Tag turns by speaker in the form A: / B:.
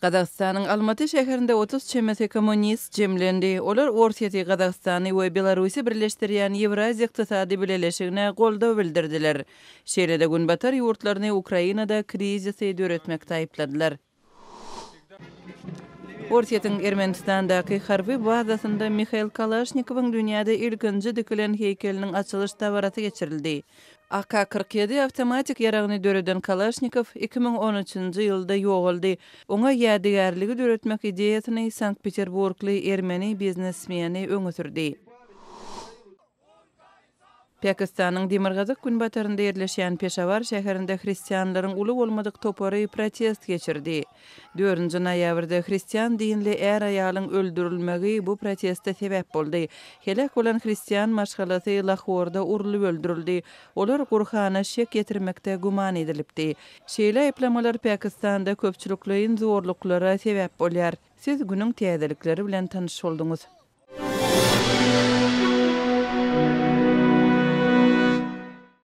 A: Qazaqstanyň Almaty şäherinde 30 çemesi kommunist jemlendi. Olar Orsiýety Qazaqstany we Belarusi birleşdirýän Ewraziýa ykdysady bileşigine goldaw bildirdiler. Şeýle-de günbatar ýurtlaryny Ukrainada krizisi döretmekde taýypladylar. Orsiýetyň Ermenistandaky harby bazasynda Mikhail Kalashnikov'yň dünýäde ilkinji dikilen heýkeliniň açylyş dawraty geçirildi. AK-47 avtomatik yaragyny döreden Kalashnikov 2013-nji ýylda ýogaldy. Oňa ýadygarlygy döretmek ideýasyny Sankt-Peterburgly ermeni biznesmeni öňe sürdi. Pakistanyň Demirgazyk günbatarynda ýerleşýän Peşawar şäherinde hristiýanlaryň uly bolmadyk topary protest geçirdi. 4-nji noýabrda hristiýan dinli er aýalyň öldürilmegi bu protestde sebäp boldy. Helak bolan hristiýan maşgalasy Lahorda urulyp öldürildi. Olar Gurhana şek getirmekde guman edilipdi. Şeýle aýplamalar Pakistanda köpçülikliň zorluklara sebäp bolýar. Siz günüň täzelikleri bilen tanyş boldunuz.